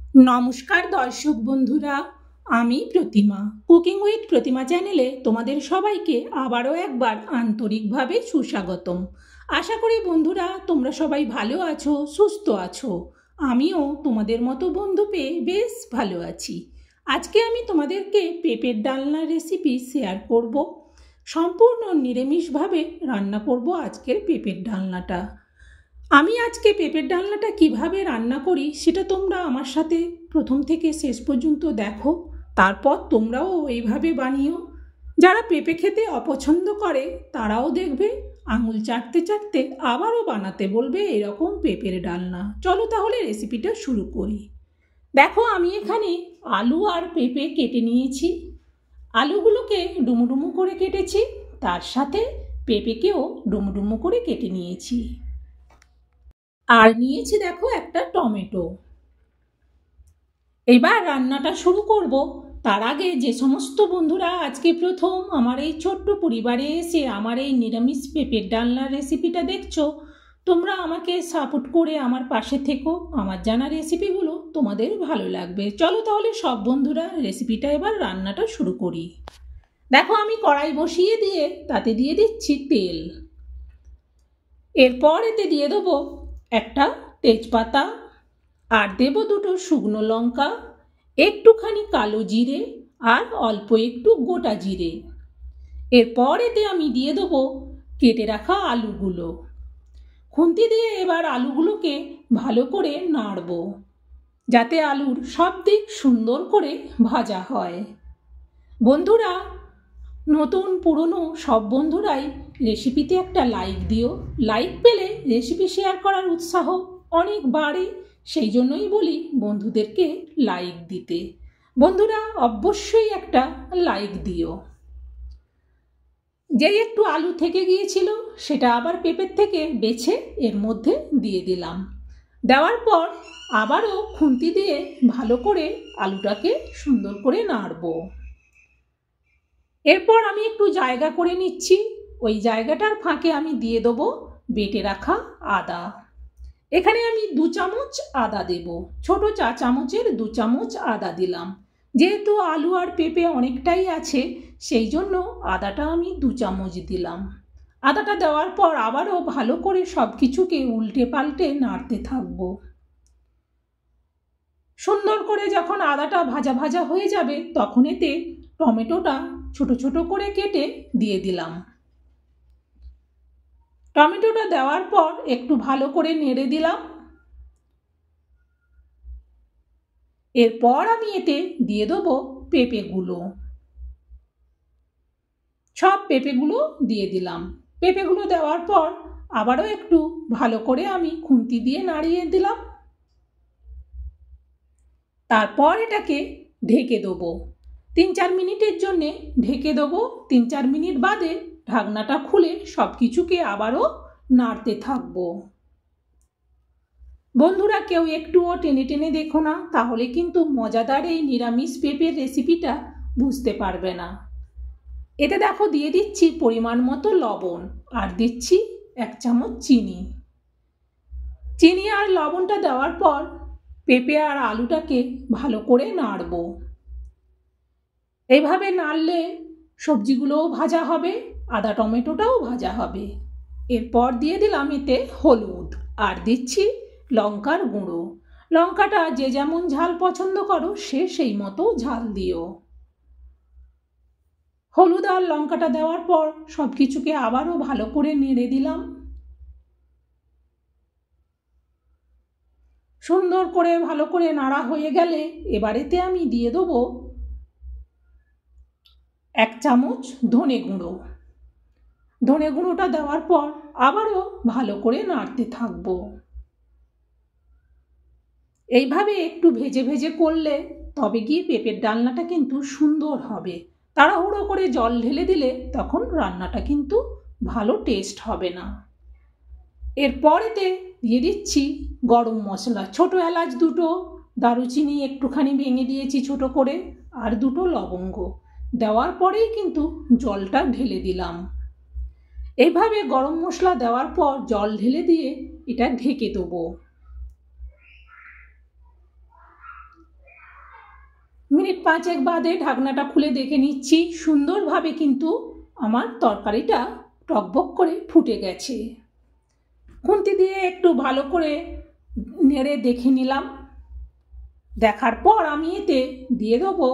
নমস্কার দর্শক বন্ধুরা, আমি প্রতিমা। কুকিং উইথ প্রতিমা চ্যানেলে তোমাদের সবাইকে আবারও একবার আন্তরিকভাবে সুস্বাগতম। আশা করি বন্ধুরা তোমরা সবাই ভালো আছো, সুস্থ আছো। আমিও তোমাদের মতো বন্ধু পেয়ে বেশ ভালো আছি। আজকে আমি তোমাদেরকে পেঁপের ডালনার রেসিপি শেয়ার করব। সম্পূর্ণ নিরামিষভাবে রান্না করব আজকের পেঁপের ডালনাটা। আমি আজকে পেঁপের ডালনাটা কিভাবে রান্না করি সেটা তোমরা আমার সাথে প্রথম থেকে শেষ পর্যন্ত দেখো, তারপর তোমরাও এইভাবে বানিও। যারা পেঁপে খেতে অপছন্দ করে তারাও দেখবে আঙুল চাটতে চাটতে আবারও বানাতে বলবে এরকম পেঁপের ডালনা। চলো তাহলে রেসিপিটা শুরু করি। দেখো আমি এখানে আলু আর পেঁপে কেটে নিয়েছি। আলুগুলোকে ডুমো ডুমো করে কেটেছি, তার সাথে পেঁপেকেও ডুমো ডুমো করে কেটে নিয়েছি। আর নিয়েছি দেখো একটা টমেটো। এবার রান্নাটা শুরু করব। তার আগে যে সমস্ত বন্ধুরা আজকে প্রথম আমার এই ছোট্ট পরিবারে এসে আমার এই নিরামিষ পেঁপের ডালনার রেসিপিটা দেখছো, তোমরা আমাকে সাপোর্ট করে আমার পাশে থেকো। আমার জানা রেসিপিগুলো তোমাদের ভালো লাগবে। চলো তাহলে সব বন্ধুরা রেসিপিটা এবার রান্নাটা শুরু করি। দেখো আমি কড়াই বসিয়ে দিয়ে তাতে দিয়ে দিচ্ছি তেল। এরপর এতে দিয়ে দেবো একটা তেজপাতা, আর দেব দুটো শুকনো লঙ্কা, একটুখানি কালো জিরে আর অল্প একটু গোটা জিরে। এরপর এতে আমি দিয়ে দেবো কেটে রাখা আলুগুলো। খুন্তি দিয়ে এবার আলুগুলোকে ভালো করে নাড়ব, যাতে আলুর সব দিক সুন্দর করে ভাজা হয়। বন্ধুরা, নতুন পুরনো সব বন্ধুরাই রেসিপিতে একটা লাইক দিও। লাইক পেলে রেসিপি শেয়ার করার উৎসাহ অনেক বাড়ে, সেই জন্যই বলি বন্ধুদেরকে লাইক দিতে। বন্ধুরা অবশ্যই একটা লাইক দিও। যেই একটু আলু থেকে গিয়েছিল সেটা আবার পেঁপের থেকে বেছে এর মধ্যে দিয়ে দিলাম। দেওয়ার পর আবারও খুন্তি দিয়ে ভালো করে আলুটাকে সুন্দর করে নাড়ব। এরপর আমি একটু জায়গা করে নিচ্ছি। ওই জায়গাটার ফাঁকে আমি দিয়ে দেবো বেটে রাখা আদা। এখানে আমি 2 চামচ আদা দেব। ছোট চা চামচের 2 চামচ আদা দিলাম। যেহেতু আলু আর পেঁপে অনেকটাই আছে, সেই জন্য আদাটা আমি 2 চামচ দিলাম। আদাটা দেওয়ার পর আবারও ভালো করে সব কিছুকে উল্টে পাল্টে নাড়তে থাকবো। সুন্দর করে যখন আদাটা ভাজা ভাজা হয়ে যাবে তখন এতে টমেটোটা ছোট ছোট করে কেটে দিয়ে দিলাম। টমেটোটা দেওয়ার পর একটু ভালো করে নেড়ে দিলাম। এরপর আমি এতে দিয়ে দেবো পেঁপেগুলো। সব পেঁপেগুলো দিয়ে দিলাম। পেঁপেগুলো দেওয়ার পর আবারও একটু ভালো করে আমি খুন্তি দিয়ে নাড়িয়ে দিলাম। তারপর এটাকে ঢেকে দেবো 3-4 মিনিটের জন্যে। ঢেকে দেবো 3-4 মিনিট বাদে ঢাকনাটা খুলে সব কিছুকে আবারও নাড়তে থাকবো। বন্ধুরা কেউ একটুও টেনে টেনে দেখো না, তাহলে কিন্তু মজাদার এই নিরামিষ পেঁপের রেসিপিটা বুঝতে পারবে না। এতে দেখো দিয়ে দিচ্ছি পরিমাণ মতো লবণ, আর দিচ্ছি 1 চামচ চিনি। চিনি আর লবণটা দেওয়ার পর পেঁপে আর আলুটাকে ভালো করে নাড়ব। এইভাবে নাড়লে সবজিগুলোও ভাজা হবে, আদা টমেটোটাও ভাজা হবে। এরপর দিয়ে দিলাম এতে হলুদ, আর দিচ্ছি লঙ্কার গুঁড়ো। লঙ্কাটা যে যেমন ঝাল পছন্দ করো সে সেই মতো ঝাল দিও। হলুদ আর লঙ্কাটা দেওয়ার পর সব কিছুকে আবারও ভালো করে নেড়ে দিলাম। সুন্দর করে ভালো করে নাড়া হয়ে গেলে এবারেতে আমি দিয়ে দেবো 1 চামচ ধনে গুঁড়ো। ধনে গুঁড়োটা দেওয়ার পর আবারও ভালো করে নাড়তে থাকবো। এইভাবে একটু ভেজে ভেজে করলে তবে গিয়ে পেঁপের ডালনাটা কিন্তু সুন্দর হবে। তাড়াহুড়ো করে জল ঢেলে দিলে তখন রান্নাটা কিন্তু ভালো টেস্ট হবে না। এরপর এতে দিয়ে দিচ্ছি গরম মশলা। ছোট এলাচ 2টো, দারুচিনি একটুখানি ভেঙে দিয়েছি ছোট করে, আর 2টো লবঙ্গ। দেওয়ার পরেই কিন্তু জলটা ঢেলে দিলাম। এইভাবে গরম মশলা দেওয়ার পর জল ঢেলে দিয়ে এটা ঢেকে দেবো। মিনিট 5 বাদে ঢাকনাটা খুলে দেখে নিচ্ছি, সুন্দরভাবে কিন্তু আমার তরকারিটা টকবক করে ফুটে গেছে। খুন্তি দিয়ে একটু ভালো করে নেড়ে দেখে নিলাম। দেখার পর আমি এতে দিয়ে দেবো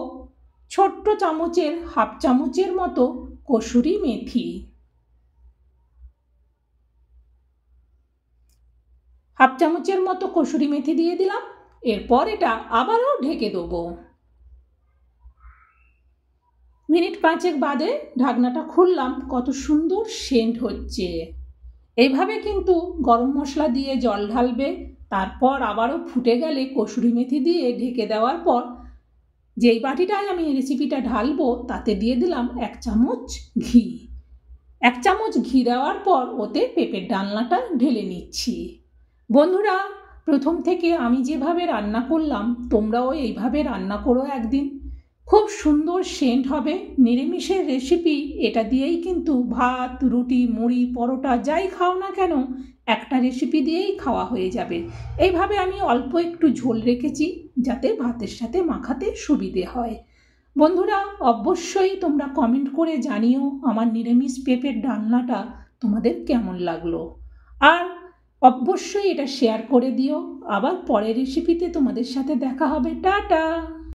ছোট্ট চামচের হাফ চামচের মতো কসুরি মেথি। হাফ চামচের মতো কসুরি মেথি দিয়ে দিলাম। এরপর এটা আবারও ঢেকে দেবো। মিনিট 5 বাদে ঢাকনাটা খুললাম, কত সুন্দর সেন্ট হচ্ছে। এইভাবে কিন্তু গরম মশলা দিয়ে জল ঢালবে, তারপর আবারও ফুটে গেলে কসুরি মেথি দিয়ে ঢেকে দেওয়ার পর যেই বাটিটায় আমি রেসিপিটা ঢালবো তাতে দিয়ে দিলাম 1 চামচ ঘি। 1 চামচ ঘি দেওয়ার পর ওতে পেঁপের ডালনাটা ঢেলে নিচ্ছি। বন্ধুরা, প্রথম থেকে আমি যেভাবে রান্না করলাম তোমরাও এইভাবে রান্না করো একদিন, খুব সুন্দর সেন্ট হবে। নিরামিষের রেসিপি, এটা দিয়েই কিন্তু ভাত, রুটি, মুড়ি, পরোটা যাই খাও না কেন একটা রেসিপি দিয়েই খাওয়া হয়ে যাবে। এইভাবে আমি অল্প একটু ঝোল রেখেছি যাতে ভাতের সাথে মাখাতে সুবিধে হয়। বন্ধুরা, অবশ্যই তোমরা কমেন্ট করে জানিও আমার নিরামিষ পেঁপের ডালনাটা তোমাদের কেমন লাগলো। আর অবশ্যই এটা শেয়ার করে দিও। আবার পরের রেসিপিতে তোমাদের সাথে দেখা হবে। টাটা।